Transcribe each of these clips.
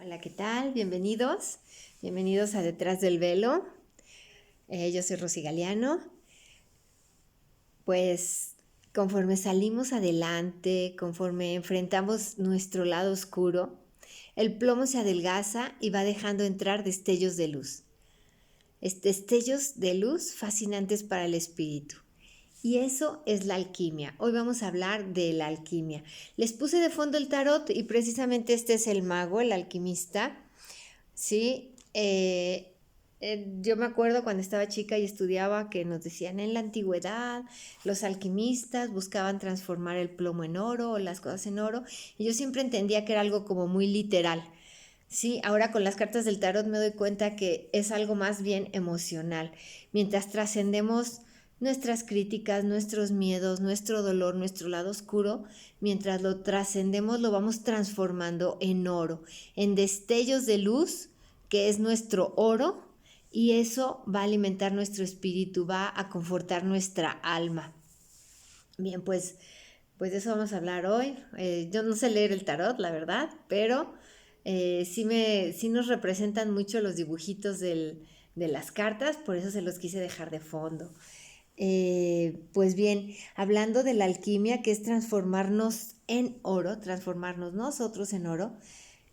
Hola, ¿qué tal? Bienvenidos. Bienvenidos a Detrás del Velo. Yo soy Rosy Galeano. Pues conforme salimos adelante, conforme enfrentamos nuestro lado oscuro, el plomo se adelgaza y va dejando entrar destellos de luz. Destellos de luz fascinantes para el espíritu. Y eso es la alquimia. Hoy vamos a hablar de la alquimia. Les puse de fondo el tarot y precisamente este es el mago, el alquimista. Sí, yo me acuerdo cuando estaba chica y estudiaba que nos decían en la antigüedad los alquimistas buscaban transformar el plomo en oro o las cosas en oro y yo siempre entendía que era algo como muy literal. Sí, ahora con las cartas del tarot me doy cuenta que es algo más bien emocional. Mientras trascendemos nuestras críticas, nuestros miedos, nuestro dolor, nuestro lado oscuro, mientras lo trascendemos lo vamos transformando en oro, en destellos de luz, que es nuestro oro, y eso va a alimentar nuestro espíritu, va a confortar nuestra alma. Bien, pues de eso vamos a hablar hoy. Yo no sé leer el tarot, la verdad, pero sí nos representan mucho los dibujitos de las cartas, por eso se los quise dejar de fondo. Pues bien, hablando de la alquimia, que es transformarnos en oro, transformarnos nosotros en oro,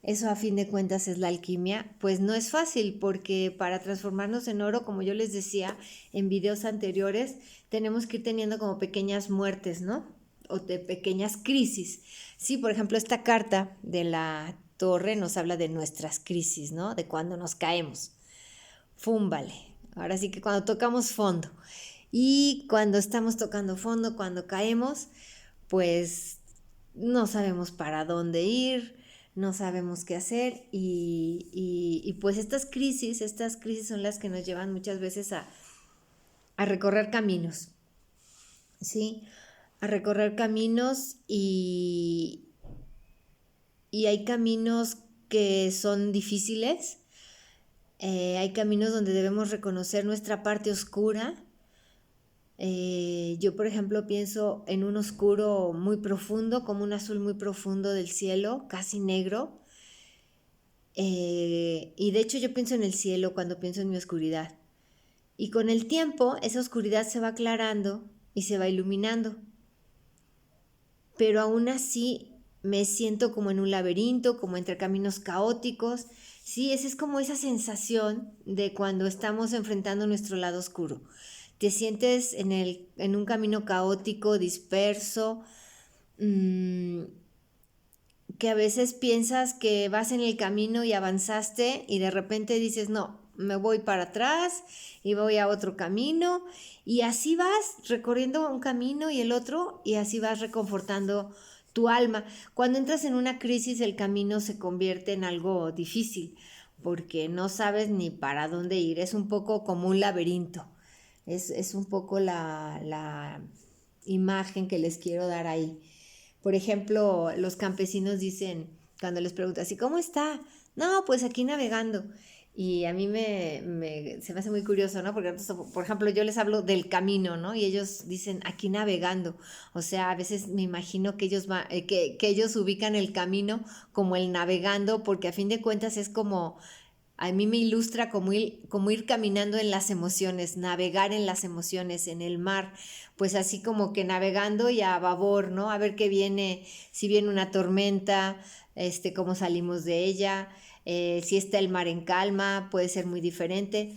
eso a fin de cuentas es la alquimia, pues no es fácil porque para transformarnos en oro, como yo les decía en videos anteriores, tenemos que ir teniendo como pequeñas muertes, ¿no? O de pequeñas crisis. Sí, por ejemplo, esta carta de la torre nos habla de nuestras crisis, ¿no? De cuando nos caemos. Fúmbale. Ahora sí que cuando tocamos fondo. Y cuando estamos tocando fondo, cuando caemos, pues no sabemos para dónde ir, no sabemos qué hacer y pues estas crisis son las que nos llevan muchas veces a recorrer caminos, ¿sí? A recorrer caminos y hay caminos que son difíciles, hay caminos donde debemos reconocer nuestra parte oscura. Yo, por ejemplo, pienso en un oscuro muy profundo, como un azul muy profundo del cielo, casi negro. Y de hecho yo pienso en el cielo cuando pienso en mi oscuridad. Y con el tiempo esa oscuridad se va aclarando y se va iluminando. Pero aún así me siento como en un laberinto, como entre caminos caóticos. Sí, esa es como esa sensación de cuando estamos enfrentando nuestro lado oscuro. Te sientes en un camino caótico, disperso, que a veces piensas que vas en el camino y avanzaste y de repente dices, no, me voy para atrás y voy a otro camino y así vas recorriendo un camino y el otro y así vas reconfortando tu alma. Cuando entras en una crisis el camino se convierte en algo difícil porque no sabes ni para dónde ir, es un poco como un laberinto, es un poco la imagen que les quiero dar ahí. Por ejemplo, los campesinos dicen, cuando les preguntas, ¿y cómo está? No, pues aquí navegando. Y a mí se me hace muy curioso, ¿no? Porque, por ejemplo, yo les hablo del camino, ¿no? Y ellos dicen, aquí navegando. O sea, a veces me imagino que que ellos ubican el camino como el navegando, porque a fin de cuentas es como, a mí me ilustra como ir caminando en las emociones, navegar en las emociones, en el mar, pues así como que navegando y a babor, ¿no? A ver qué viene, si viene una tormenta, cómo salimos de ella, si está el mar en calma, puede ser muy diferente.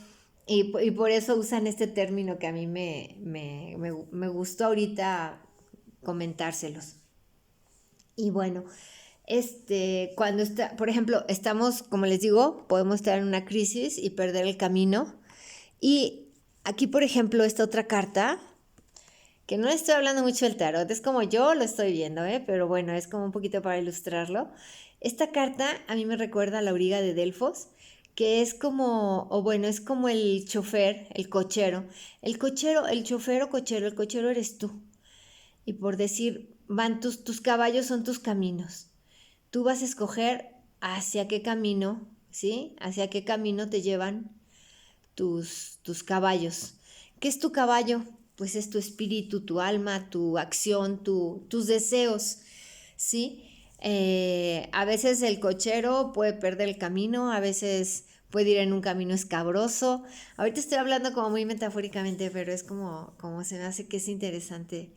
Y por eso usan este término que a mí me gustó ahorita comentárselos. Y bueno, cuando está, por ejemplo, estamos, como les digo, podemos estar en una crisis y perder el camino. Y aquí, por ejemplo, esta otra carta, que no estoy hablando mucho del tarot, es como yo lo estoy viendo, ¿eh? Pero bueno, es como un poquito para ilustrarlo. Esta carta a mí me recuerda a la auriga de Delfos, que es como, o bueno, es como el chofer, el cochero. El chofer o cochero, el cochero eres tú. Y por decir, tus caballos son tus caminos. Tú vas a escoger hacia qué camino, ¿sí? Hacia qué camino te llevan tus caballos. ¿Qué es tu caballo? Pues es tu espíritu, tu alma, tu acción, tus deseos, ¿sí? A veces el cochero puede perder el camino, a veces puede ir en un camino escabroso. Ahorita estoy hablando como muy metafóricamente, pero es como se me hace que es interesante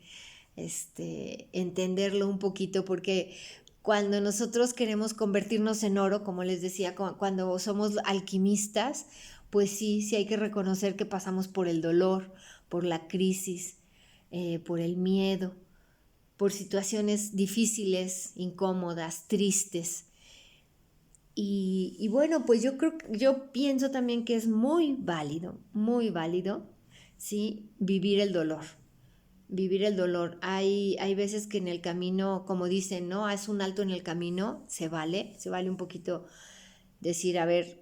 entenderlo un poquito, porque cuando nosotros queremos convertirnos en oro, como les decía, cuando somos alquimistas, pues sí, sí hay que reconocer que pasamos por el dolor, por la crisis, por el miedo, por situaciones difíciles, incómodas, tristes. Y bueno, pues yo pienso también que es muy válido, ¿sí? Vivir el dolor. Hay veces que en el camino, como dicen, ¿no? Haz un alto en el camino, se vale un poquito decir, a ver,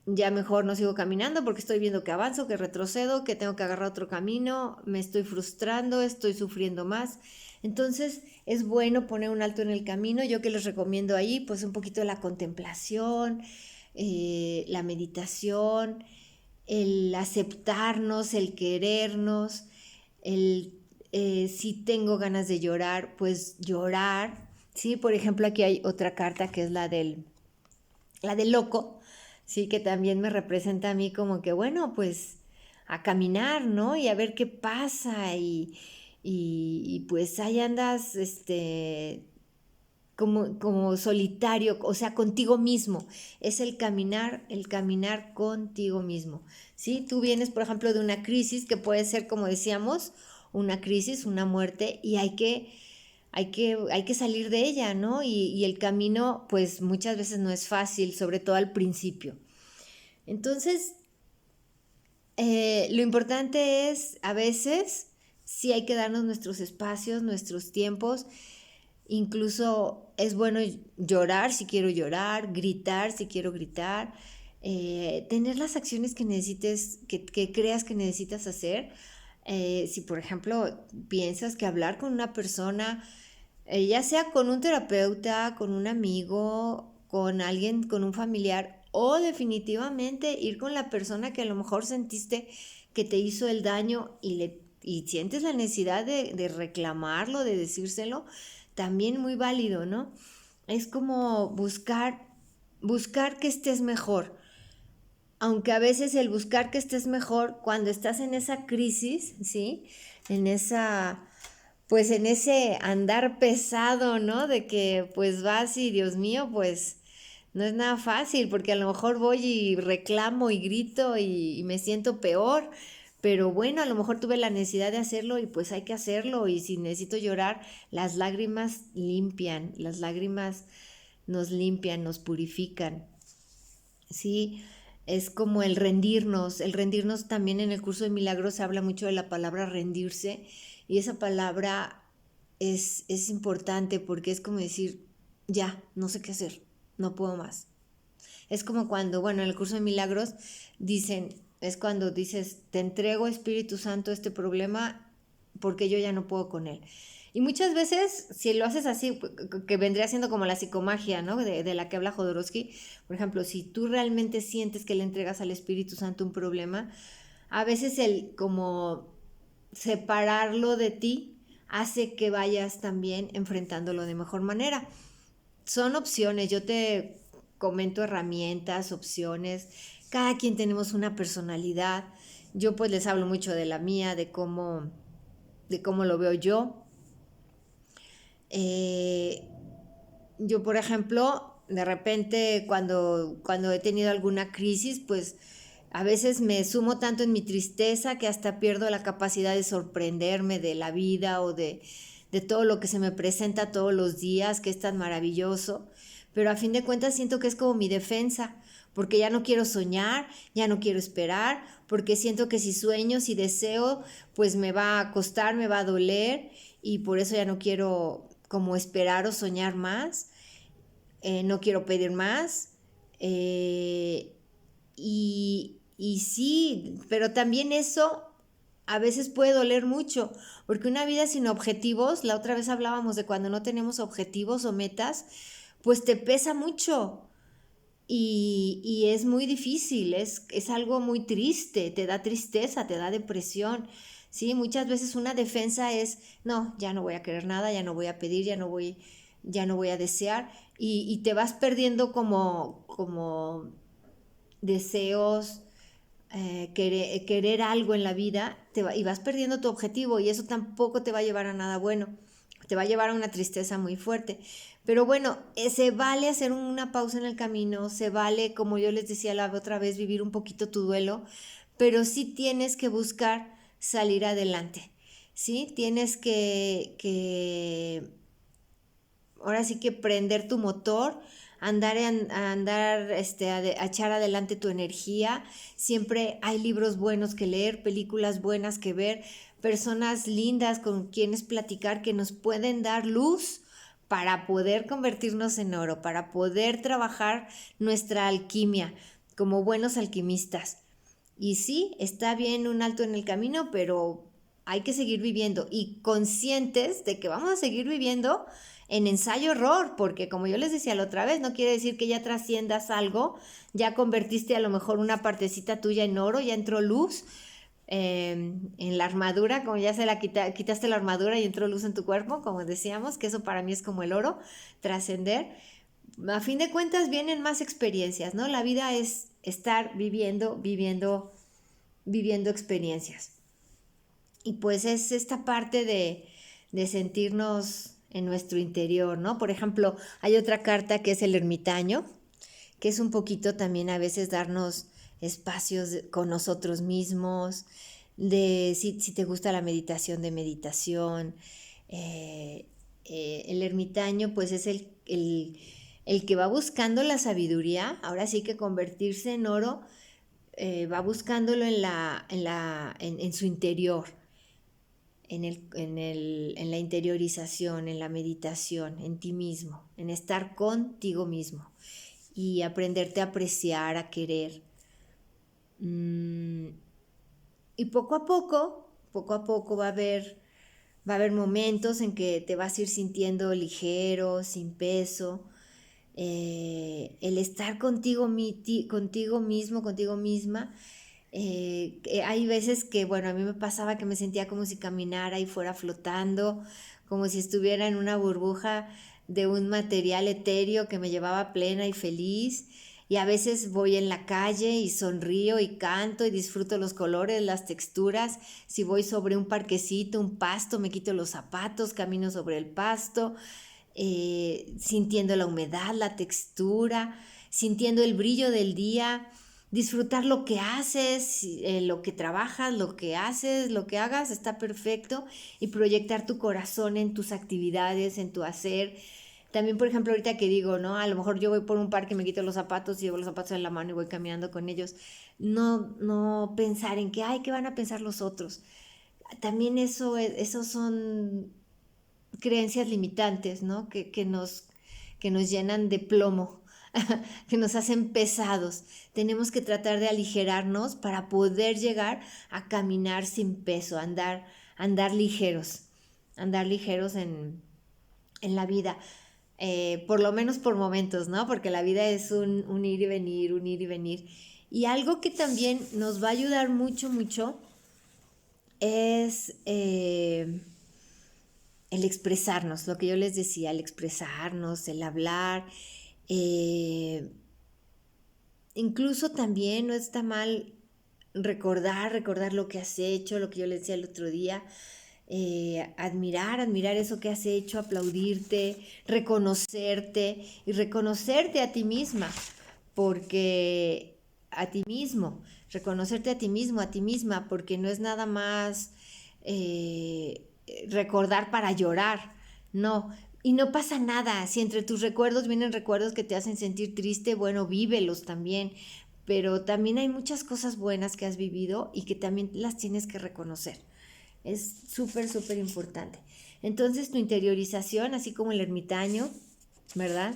ya mejor no sigo caminando porque estoy viendo que avanzo, que retrocedo, que tengo que agarrar otro camino, me estoy frustrando, estoy sufriendo más. Entonces es bueno poner un alto en el camino. Yo que les recomiendo ahí, pues un poquito la contemplación, la meditación, el aceptarnos, el querernos, el si tengo ganas de llorar, pues llorar. Sí, por ejemplo, aquí hay otra carta que es la del loco, sí, que también me representa a mí como que, bueno, pues a caminar, ¿no? Y a ver qué pasa y pues ahí andas, como solitario, o sea, contigo mismo. Es el caminar contigo mismo, ¿sí? Tú vienes, por ejemplo, de una crisis que puede ser, como decíamos, una crisis, una muerte, y hay que salir de ella, ¿no? Y el camino, pues muchas veces no es fácil, sobre todo al principio. Entonces, lo importante es, a veces, sí hay que darnos nuestros espacios, nuestros tiempos. Incluso es bueno llorar si quiero llorar, gritar si quiero gritar, tener las acciones que necesites, que creas que necesitas hacer. Si por ejemplo piensas que hablar con una persona, ya sea con un terapeuta, con un amigo, con alguien, con un familiar, o definitivamente ir con la persona que a lo mejor sentiste que te hizo el daño y sientes la necesidad de reclamarlo, de decírselo, también muy válido, ¿no? Es como buscar que estés mejor. Aunque a veces el buscar que estés mejor, cuando estás en esa crisis, ¿sí? En esa, pues en ese andar pesado, ¿no? De que pues vas y Dios mío, pues no es nada fácil, porque a lo mejor voy y reclamo y grito y me siento peor, pero bueno, a lo mejor tuve la necesidad de hacerlo y pues hay que hacerlo, y si necesito llorar, las lágrimas limpian, las lágrimas nos limpian, nos purifican, ¿sí? Es como el rendirnos también en el curso de milagros se habla mucho de la palabra rendirse, y esa palabra es importante porque es como decir, ya, no sé qué hacer, no puedo más. Es como cuando, bueno, en el curso de milagros es cuando dices, te entrego, Espíritu Santo, este problema porque yo ya no puedo con él. Y muchas veces, si lo haces así, que vendría siendo como la psicomagia, ¿no? De la que habla Jodorowsky, por ejemplo, si tú realmente sientes que le entregas al Espíritu Santo un problema, a veces el como separarlo de ti hace que vayas también enfrentándolo de mejor manera. Son opciones, yo te comento herramientas, opciones, cada quien tenemos una personalidad. Yo pues les hablo mucho de la mía, de cómo lo veo yo. Eh, yo, por ejemplo, de repente cuando he tenido alguna crisis, pues a veces me sumo tanto en mi tristeza que hasta pierdo la capacidad de sorprenderme de la vida o de todo lo que se me presenta todos los días, que es tan maravilloso. Pero a fin de cuentas siento que es como mi defensa, porque ya no quiero soñar, ya no quiero esperar, porque siento que si sueño, si deseo, pues me va a costar, me va a doler, y por eso ya no quiero como esperar o soñar más, no quiero pedir más. Y sí, pero también eso a veces puede doler mucho, porque una vida sin objetivos, la otra vez hablábamos de cuando no tenemos objetivos o metas, pues te pesa mucho y es muy difícil, es algo muy triste, te da tristeza, te da depresión. Sí, muchas veces una defensa es, no, ya no voy a querer nada, ya no voy a pedir, ya no voy, ya no voy a desear, y te vas perdiendo como deseos, querer algo en la vida, y vas perdiendo tu objetivo, y eso tampoco te va a llevar a nada bueno, te va a llevar a una tristeza muy fuerte. Pero bueno, se vale hacer una pausa en el camino, se vale, como yo les decía la otra vez, vivir un poquito tu duelo, pero sí tienes que buscar salir adelante, ¿sí? Tienes que ahora sí que prender tu motor, a echar adelante tu energía. Siempre hay libros buenos que leer, películas buenas que ver, personas lindas con quienes platicar que nos pueden dar luz para poder convertirnos en oro, para poder trabajar nuestra alquimia como buenos alquimistas. Y sí, está bien un alto en el camino, pero hay que seguir viviendo y conscientes de que vamos a seguir viviendo en ensayo-error, porque como yo les decía la otra vez, no quiere decir que ya trasciendas algo, ya convertiste a lo mejor una partecita tuya en oro, ya entró luz en la armadura, como ya quitaste la armadura y entró luz en tu cuerpo, como decíamos, que eso para mí es como el oro, trascender. A fin de cuentas vienen más experiencias, ¿no? La vida es estar viviendo experiencias. Y pues es esta parte de sentirnos en nuestro interior, ¿no? Por ejemplo, hay otra carta que es el ermitaño, que es un poquito también a veces darnos espacios con nosotros mismos, si te gusta la meditación, de meditación. El ermitaño pues es el que va buscando la sabiduría, ahora sí que convertirse en oro, va buscándolo en su interior, en la interiorización, en la meditación, en ti mismo, en estar contigo mismo y aprenderte a apreciar, a querer. Y poco a poco va a haber momentos en que te vas a ir sintiendo ligero, sin peso. El estar contigo mismo, contigo misma. Hay veces que, bueno, a mí me pasaba que me sentía como si caminara y fuera flotando, como si estuviera en una burbuja de un material etéreo que me llevaba plena y feliz. Y a veces voy en la calle y sonrío y canto y disfruto los colores, las texturas. Si voy sobre un parquecito, un pasto, me quito los zapatos, camino sobre el pasto, sintiendo la humedad, la textura, sintiendo el brillo del día, disfrutar lo que haces, lo que trabajas, lo que haces, lo que hagas, está perfecto, y proyectar tu corazón en tus actividades, en tu hacer. También, por ejemplo, ahorita que digo, ¿no? A lo mejor yo voy por un parque, me quito los zapatos, llevo los zapatos en la mano y voy caminando con ellos. No pensar en que, ay, ¿qué van a pensar los otros? También eso son creencias limitantes, ¿no? Que nos llenan de plomo, que nos hacen pesados. Tenemos que tratar de aligerarnos para poder llegar a caminar sin peso, andar ligeros en la vida. Por lo menos por momentos, ¿no? Porque la vida es un ir y venir, un ir y venir. Y algo que también nos va a ayudar mucho, mucho es el expresarnos, lo que yo les decía, el expresarnos, el hablar. eh, Incluso también no está mal recordar lo que has hecho, lo que yo les decía el otro día. Admirar eso que has hecho, aplaudirte, reconocerte a ti misma, porque a ti mismo, reconocerte a ti mismo, a ti misma, porque no es nada más recordar para llorar, no. Y no pasa nada, si entre tus recuerdos vienen recuerdos que te hacen sentir triste, bueno, vívelos también, pero también hay muchas cosas buenas que has vivido y que también las tienes que reconocer. Es súper, súper importante. Entonces tu interiorización, así como el ermitaño, ¿verdad?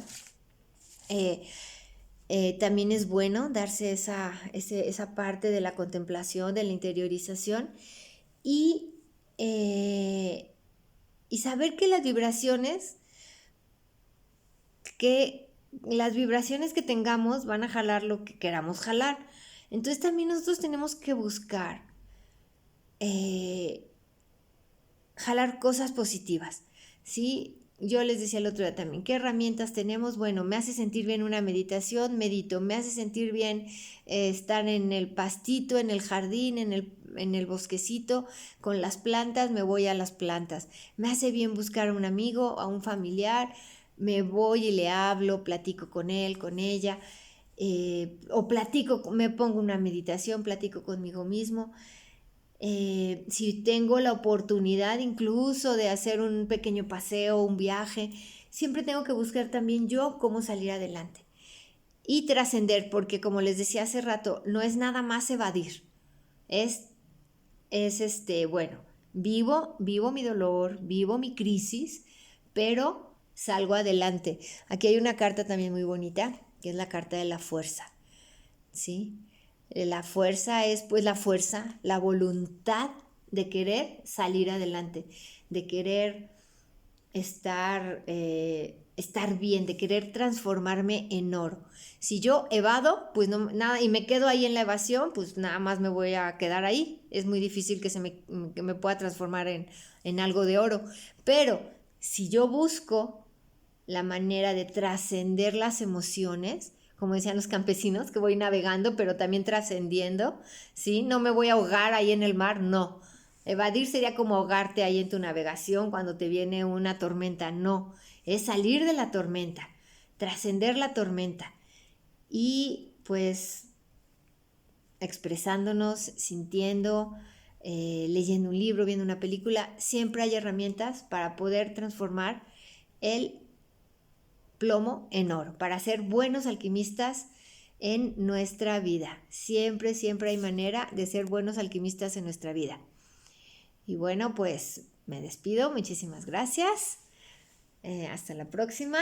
También es bueno darse esa parte de la contemplación, de la interiorización y, eh, y saber que las vibraciones que tengamos van a jalar lo que queramos jalar. Entonces también nosotros tenemos que buscar jalar cosas positivas, ¿sí? yo les decía el otro día también, ¿qué herramientas tenemos? Bueno, me hace sentir bien una meditación, medito, me hace sentir bien estar en el pastito, en el jardín, en el bosquecito, con las plantas, me voy a las plantas. Me hace bien buscar a un amigo, a un familiar, me voy y le hablo, platico con él, con ella, o platico, me pongo una meditación, platico conmigo mismo. Si tengo la oportunidad incluso de hacer un pequeño paseo, un viaje, siempre tengo que buscar también yo cómo salir adelante y trascender, porque como les decía hace rato, no es nada más evadir, es, bueno, vivo mi dolor, vivo mi crisis, pero salgo adelante. Aquí hay una carta también muy bonita, que es la carta de la fuerza, ¿sí? La fuerza es pues la fuerza, la voluntad de querer salir adelante, de querer estar bien, de querer transformarme en oro. Si yo evado, pues no, nada, y me quedo ahí en la evasión, pues nada más me voy a quedar ahí. Es muy difícil que me pueda transformar en algo de oro. Pero si yo busco la manera de trascender las emociones, como decían los campesinos, que voy navegando, pero también trascendiendo, ¿sí? No me voy a ahogar ahí en el mar, no. Evadir sería como ahogarte ahí en tu navegación cuando te viene una tormenta, no. Es salir de la tormenta, trascender la tormenta y pues expresándonos, sintiendo, leyendo un libro, viendo una película, siempre hay herramientas para poder transformar el plomo en oro, para ser buenos alquimistas en nuestra vida. Siempre, siempre hay manera de ser buenos alquimistas en nuestra vida. Y bueno, pues me despido. Muchísimas gracias. Hasta la próxima.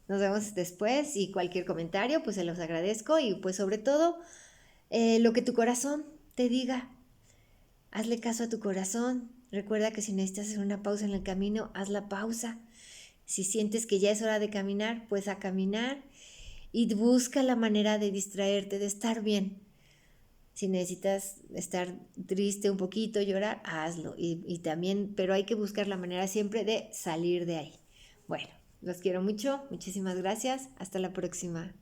Nos vemos después y cualquier comentario, pues se los agradezco. Y pues sobre todo, lo que tu corazón te diga. Hazle caso a tu corazón. Recuerda que si necesitas hacer una pausa en el camino, haz la pausa. Si sientes que ya es hora de caminar, pues a caminar y busca la manera de distraerte, de estar bien. Si necesitas estar triste un poquito, llorar, hazlo. Y también, pero hay que buscar la manera siempre de salir de ahí. Bueno, los quiero mucho. Muchísimas gracias. Hasta la próxima.